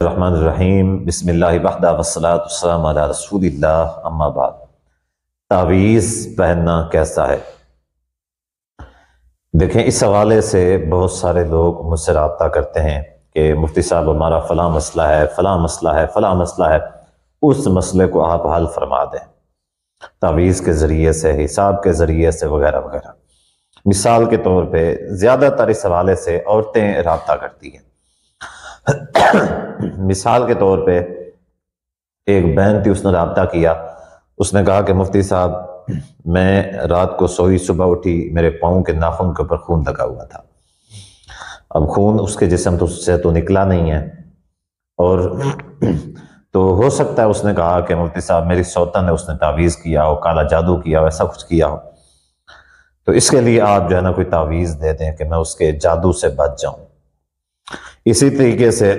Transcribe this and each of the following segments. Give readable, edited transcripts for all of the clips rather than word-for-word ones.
الرحمن الرحیم بسم اللہ وحدہ والصلاۃ والسلام علی رسول اللہ اما بعد۔ تعویذ پہننا کیسا ہے؟ دیکھیں، اس حوالے سے بہت سارے لوگ مجھ سے رابطہ کرتے ہیں کہ مفتی صاحب ہمارا فلاں مسئلہ ہے، فلاں مسئلہ ہے، فلاں مسئلہ ہے، اس مسئلے کو آپ حل فرما دیں تعویذ کے ذریعے سے، حساب کے ذریعے سے، وغیرہ وغیرہ۔ مثال کے طور پہ زیادہ تر اس حوالے سے عورتیں رابطہ کرتی ہیں۔ مثال کے طور پہ ایک بہن تھی، اس نے رابطہ کیا، اس نے کہا کہ مفتی صاحب میں رات کو سوئی، صبح اٹھی، میرے پاؤں کے ناخن کے اوپر خون لگا ہوا تھا۔ اب خون اس کے جسم سے تو نکلا نہیں ہے، اور تو ہو سکتا ہے اس نے کہا کہ مفتی صاحب میری سوتن نے اس نے تعویذ کیا ہو، کالا جادو کیا ہو، ایسا کچھ کیا ہو، تو اس کے لیے آپ جو ہے نا کوئی تعویذ دے دیں کہ میں اس کے جادو سے بچ جاؤں۔ اسی طریقے سے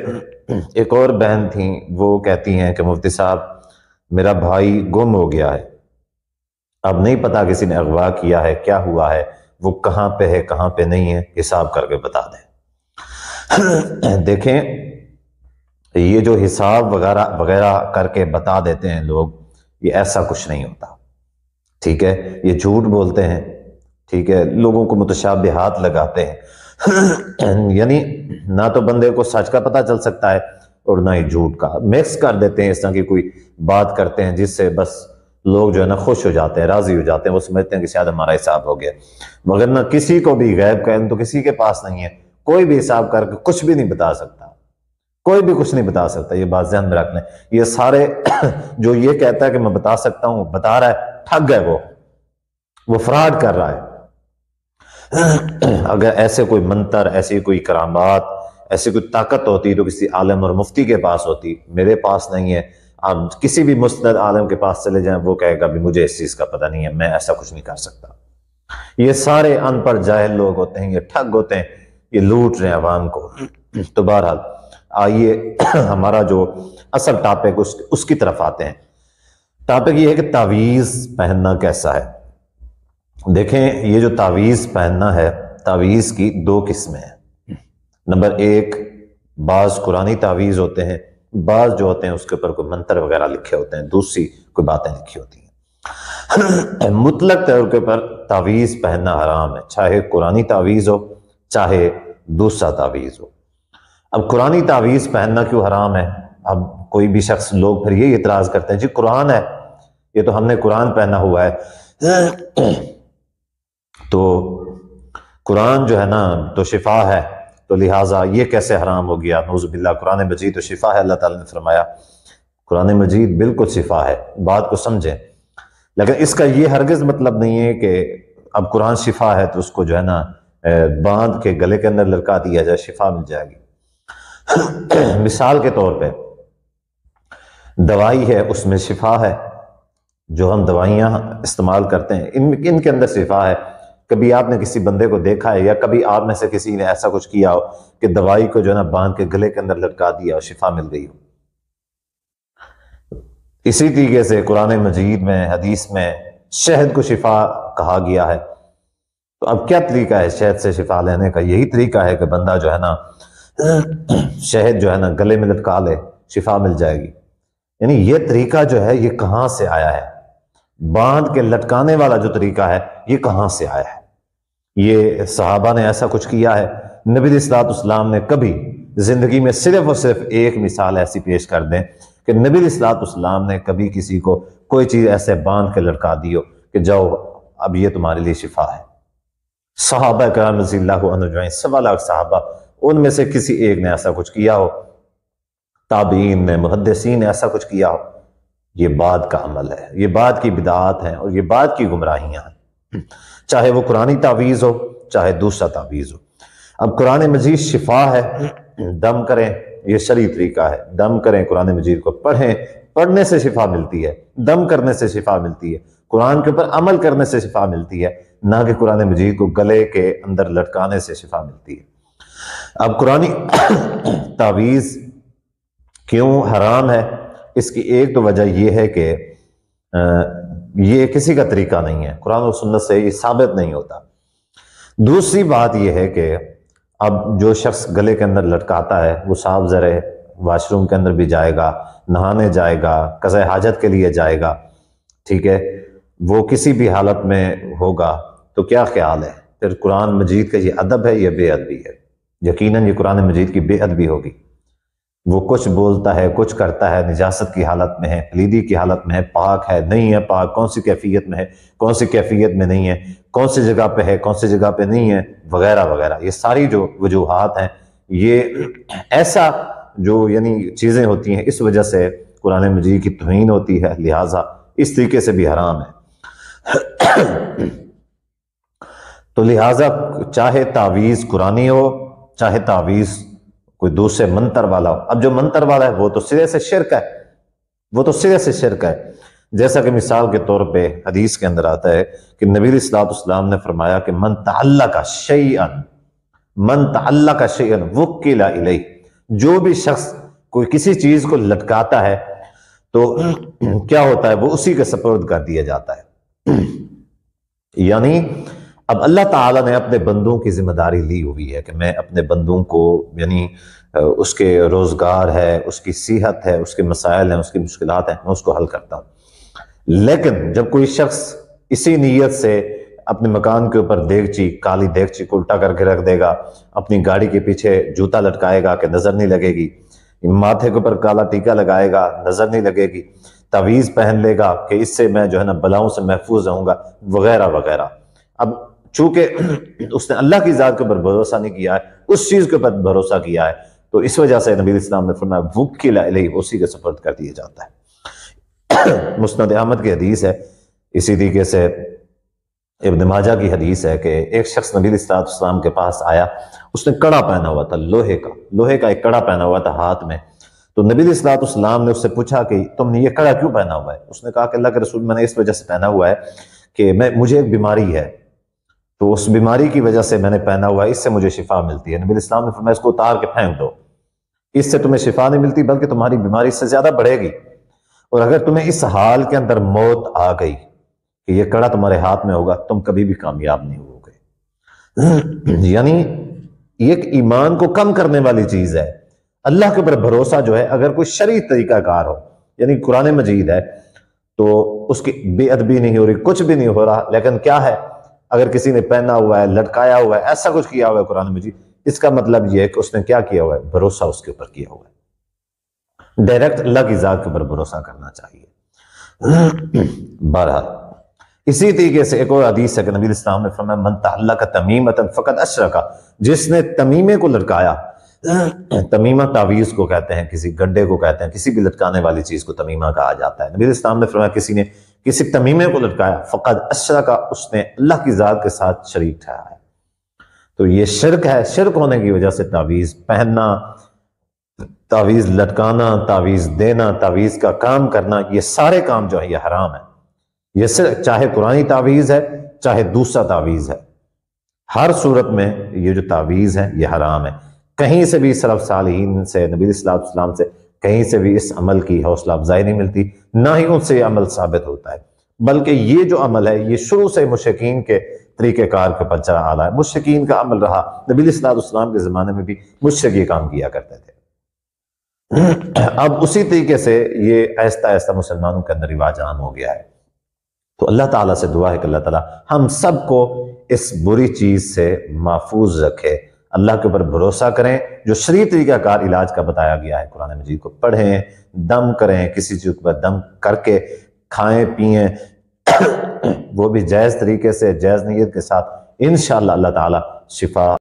ایک اور بہن تھیں، وہ کہتی ہیں کہ مفتی صاحب میرا بھائی گم ہو گیا ہے، اب نہیں پتا کسی نے اغوا کیا ہے، کیا ہوا ہے، وہ کہاں پہ ہے، کہاں پہ نہیں ہے، حساب کر کے بتا دیں۔ دیکھیں، یہ جو حساب وغیرہ وغیرہ کر کے بتا دیتے ہیں لوگ، یہ ایسا کچھ نہیں ہوتا، ٹھیک ہے؟ یہ جھوٹ بولتے ہیں، ٹھیک ہے؟ لوگوں کو متشابہات لگاتے ہیں، یعنی نہ تو بندے کو سچ کا پتہ چل سکتا ہے اور نہ ہی جھوٹ کا، مکس کر دیتے ہیں، اس طرح کی کوئی بات کرتے ہیں جس سے بس لوگ جو ہے نا خوش ہو جاتے ہیں، راضی ہو جاتے ہیں، وہ سمجھتے ہیں کہ شاید ہمارا حساب ہو گیا، مگر نہ کسی کو بھی غیب کا علم تو کسی کے پاس نہیں ہے، کوئی بھی حساب کر کے کچھ بھی نہیں بتا سکتا، کوئی بھی کچھ نہیں بتا سکتا، یہ بات ذہن میں رکھ لیں۔ یہ سارے جو یہ کہتا ہے کہ میں بتا سکتا ہوں، بتا رہا ہے، ٹھگ ہے، وہ فراڈ کر رہا ہے۔ اگر ایسے کوئی منتر، ایسی کوئی کرامات، ایسی کوئی طاقت ہوتی تو کسی عالم اور مفتی کے پاس ہوتی، میرے پاس نہیں ہے۔ آپ کسی بھی مستند عالم کے پاس چلے جائیں، وہ کہے گا بھی مجھے اس چیز کا پتہ نہیں ہے، میں ایسا کچھ نہیں کر سکتا۔ یہ سارے ان پڑھ جاہل لوگ ہوتے ہیں، یہ ٹھگ ہوتے ہیں، یہ لوٹ رہے ہیں عوام کو۔ تو بہرحال آئیے ہمارا جو اصل ٹاپک اس کی طرف آتے ہیں۔ ٹاپک یہ ہے کہ تعویذ پہننا کیسا ہے۔ دیکھیں، یہ جو تعویذ پہننا ہے، تعویذ کی دو قسمیں ہیں۔ نمبر ایک، بعض قرآنی تعویذ ہوتے ہیں، بعض جو ہوتے ہیں اس کے اوپر کوئی منتر وغیرہ لکھے ہوتے ہیں، دوسری کوئی باتیں لکھی ہوتی ہیں۔ مطلق طور کے اوپر تعویذ پہننا حرام ہے، چاہے قرآنی تعویذ ہو، چاہے دوسرا تعویذ ہو۔ اب قرآنی تعویذ پہننا کیوں حرام ہے؟ اب کوئی بھی شخص، لوگ پھر یہ اعتراض کرتے ہیں، جی قرآن ہے، یہ تو ہم نے قرآن پہنا ہوا ہے، تو قرآن جو ہے نا تو شفا ہے، تو لہٰذا یہ کیسے حرام ہو گیا؟ نعوذ باللہ، قرآن مجید تو شفا ہے، اللہ تعالیٰ نے فرمایا قرآن مجید بالکل شفا ہے، بات کو سمجھیں۔ لیکن اس کا یہ ہرگز مطلب نہیں ہے کہ اب قرآن شفا ہے تو اس کو جو ہے نا باندھ کے گلے کے اندر لٹکا دیا جائے، شفا مل جائے گی۔ مثال کے طور پہ دوائی ہے، اس میں شفا ہے، جو ہم دوائیاں استعمال کرتے ہیں ان کے اندر شفا ہے۔ کبھی آپ نے کسی بندے کو دیکھا ہے، یا کبھی آپ میں سے کسی نے ایسا کچھ کیا ہو کہ دوائی کو جو ہے نا باندھ کے گلے کے اندر لٹکا دیا اور شفا مل گئی ہو؟ اسی طریقے سے قرآن مجید میں، حدیث میں شہد کو شفا کہا گیا ہے، تو اب کیا طریقہ ہے شہد سے شفا لینے کا؟ یہی طریقہ ہے کہ بندہ جو ہے نا شہد جو ہے نا گلے میں لٹکا لے، شفا مل جائے گی۔ یعنی یہ طریقہ جو ہے یہ کہاں سے آیا ہے؟ باندھ کے لٹکانے والا جو طریقہ ہے یہ کہاں سے آیا ہے؟ یہ صحابہ نے ایسا کچھ کیا ہے؟ نبی علیہ الصلوۃ والسلام نے کبھی زندگی میں صرف اور صرف ایک مثال ایسی پیش کر دیں کہ نبی علیہ الصلوۃ والسلام نے کبھی کسی کو کوئی چیز ایسے باندھ کے لٹکا دی ہو کہ جاؤ اب یہ تمہارے لیے شفا ہے۔ صحابہ کرام رضی اللہ عنہم اجمعین، 1.25 لاکھ صحابہ، ان میں سے کسی ایک نے ایسا کچھ کیا ہو، تابعین نے، محدثین نے ایسا کچھ کیا ہو؟ یہ بعد کا عمل ہے، یہ بعد کی بدعات ہیں، اور یہ بعد کی گمراہیاں ہیں، چاہے وہ قرآنی تعویذ ہو، چاہے دوسرا تعویذ ہو۔ اب قرآن مجید شفا ہے، دم کریں، یہ شرعی طریقہ ہے، دم کریں، قرآن مجید کو پڑھیں، پڑھنے سے شفا ملتی ہے، دم کرنے سے شفا ملتی ہے، قرآن کے اوپر عمل کرنے سے شفا ملتی ہے، نہ کہ قرآن مجید کو گلے کے اندر لٹکانے سے شفا ملتی ہے۔ اب قرآنی تعویذ کیوں حرام ہے؟ اس کی ایک تو وجہ یہ ہے کہ یہ کسی کا طریقہ نہیں ہے، قرآن و سنت سے یہ ثابت نہیں ہوتا۔ دوسری بات یہ ہے کہ اب جو شخص گلے کے اندر لٹکاتا ہے وہ صاحب زر واش روم کے اندر بھی جائے گا، نہانے جائے گا، قضاء حاجت کے لیے جائے گا، ٹھیک ہے، وہ کسی بھی حالت میں ہوگا، تو کیا خیال ہے پھر قرآن مجید کا یہ ادب ہے یا بے ادبی ہے؟ یقیناً یہ قرآن مجید کی بے ادبی ہوگی۔ وہ کچھ بولتا ہے، کچھ کرتا ہے، نجاست کی حالت میں ہے، پلیدی کی حالت میں ہے، پاک ہے، نہیں ہے پاک، کون سی کیفیت میں ہے، کون سی کیفیت میں نہیں ہے، کون سی جگہ پہ ہے، کون سی جگہ پہ نہیں ہے، وغیرہ وغیرہ۔ یہ ساری جو وجوہات ہیں، یہ ایسا جو یعنی چیزیں ہوتی ہیں، اس وجہ سے قرآن مجید کی توہین ہوتی ہے، لہٰذا اس طریقے سے بھی حرام ہے۔ تو لہٰذا چاہے تعویذ قرآنی ہو، چاہے تعویذ کوئی دوسرے منتر والا ہو، اب جو منتر والا ہے وہ تو سرے سے شرک ہے، وہ تو سرے سے شرک ہے۔ جیسا کہ مثال کے طور پہ حدیث کے اندر آتا ہے کہ نبی علیہ الصلوۃ والسلام نے فرمایا کہ من تعلق شیئا وکل الیہ، جو بھی شخص کوئی کسی چیز کو لٹکاتا ہے تو کیا ہوتا ہے، وہ اسی کے سپرد کر دیا جاتا ہے۔ یعنی اب اللہ تعالیٰ نے اپنے بندوں کی ذمہ داری لی ہوئی ہے کہ میں اپنے بندوں کو یعنی اس کے روزگار ہے، اس کی صحت ہے، اس کے مسائل ہیں، اس کی مشکلات ہیں، میں اس کو حل کرتا ہوں۔ لیکن جب کوئی شخص اسی نیت سے اپنے مکان کے اوپر دیگچی، کالی دیگچی کو الٹا کر کے رکھ دے گا، اپنی گاڑی کے پیچھے جوتا لٹکائے گا کہ نظر نہیں لگے گی، ماتھے کے اوپر کالا ٹیکا لگائے گا، نظر نہیں لگے گی، تعویذ پہن لے گا کہ اس سے میں جو ہے نا بلاؤں سے محفوظ رہوں گا، وغیرہ وغیرہ۔ اب چونکہ اس نے اللہ کی ذات کے اوپر بھروسہ نہیں کیا ہے، اس چیز کے اوپر بھروسہ کیا ہے، تو اس وجہ سے نبی اسلام نے فرمایا وکل الیہ، اسی کے سپرد کر دیا جاتا ہے۔ مسند احمد کی حدیث ہے، اسی طریقے سے ابن ماجہ کی حدیث ہے کہ ایک شخص نبی السلام کے پاس آیا، اس نے کڑا پہنا ہوا تھا، لوہے کا ایک کڑا پہنا ہوا تھا ہاتھ میں۔ تو نبی علیہ السلام نے اس سے پوچھا کہ تم نے یہ کڑا کیوں پہنا ہوا ہے؟ اس نے کہا کہ اللہ کے رسول، میں نے اس وجہ سے پہنا ہوا ہے کہ مجھے ایک بیماری ہے، تو اس بیماری کی وجہ سے میں نے پہنا ہوا ہے، اس سے مجھے شفا ملتی ہے۔ نبی علیہ السلام نے فرمایا اس کو اتار کے پھینک دو، اس سے تمہیں شفا نہیں ملتی بلکہ تمہاری بیماری اس سے زیادہ بڑھے گی، اور اگر تمہیں اس حال کے اندر موت آ گئی کہ یہ کڑا تمہارے ہاتھ میں ہوگا، تم کبھی بھی کامیاب نہیں ہوگے۔ یعنی ایک ایمان کو کم کرنے والی چیز ہے۔ اللہ کے اوپر بھروسہ جو ہے، اگر کوئی شرعی طریقہ کار ہو، یعنی قرآن مجید ہے، تو اس کی بے ادبی نہیں ہو رہی، کچھ بھی نہیں ہو رہا، لیکن کیا ہے، اگر کسی نے پہنا ہوا ہے، لٹکایا ہوا ہے، ایسا کچھ کیا ہوا ہے قرآن مجید، اس کا مطلب یہ ہے کہ اس نے کیا کیا ہوا ہے، بھروسہ اس کے اوپر کیا ہوا ہے۔ ڈائریکٹ اللہ کی ذات کے اوپر بھروسہ کرنا چاہیے۔ بہرحال اسی طریقے سے ایک اور حدیث ہے کہ نبی اسلام نے فرمایا من تعلق تمیمۃ فقد اشرک، جس نے تمیمے کو لٹکایا، تمیمہ تعویذ کو کہتے ہیں، کسی گڈے کو کہتے ہیں، کسی بھی لٹکانے والی چیز کو تمیمہ کہا جاتا ہے۔ نبی اسلام نے فرمایا کسی نے کسی تمیمے کو لٹکایا، فقد اشرک، اس نے اللہ کی ذات کے ساتھ شریک ٹھہرایا۔ تو یہ شرک ہے۔ شرک ہونے کی وجہ سے تعویذ پہننا، تعویذ لٹکانا، تعویذ دینا، تعویذ کا کام کرنا، یہ سارے کام جو ہیں یہ حرام ہے۔ یہ صرف چاہے قرآنی تعویذ ہے، چاہے دوسرا تعویذ ہے، ہر صورت میں یہ جو تعویذ ہے یہ حرام ہے۔ کہیں سے بھی سلف صالحین سے، نبی صلی اللہ علیہ وسلم سے کہیں سے بھی اس عمل کی حوصلہ افزائی نہیں ملتی، نہ ہی ان سے یہ عمل ثابت ہوتا ہے، بلکہ یہ جو عمل ہے یہ شروع سے مشرکین کے طریقہ کار کے پر چلا آ رہا ہے۔ مشرکین کا عمل رہا، نبی صلی اللہ علیہ وسلم کے زمانے میں بھی مشرک یہ کام کیا کرتے تھے۔ اب اسی طریقے سے یہ آہستہ آہستہ مسلمانوں کے اندر رواج عام ہو گیا ہے۔ تو اللہ تعالیٰ سے دعا ہے کہ اللہ تعالیٰ ہم سب کو اس بری چیز سے محفوظ رکھے، اللہ کے اوپر بھروسہ کریں، جو شرعی طریقہ کار علاج کا بتایا گیا ہے قرآن مجید کو پڑھیں، دم کریں، کسی چیز پر دم کر کے کھائیں پئیں، وہ بھی جائز طریقے سے، جائز نیت کے ساتھ، انشاءاللہ اللہ تعالیٰ شفا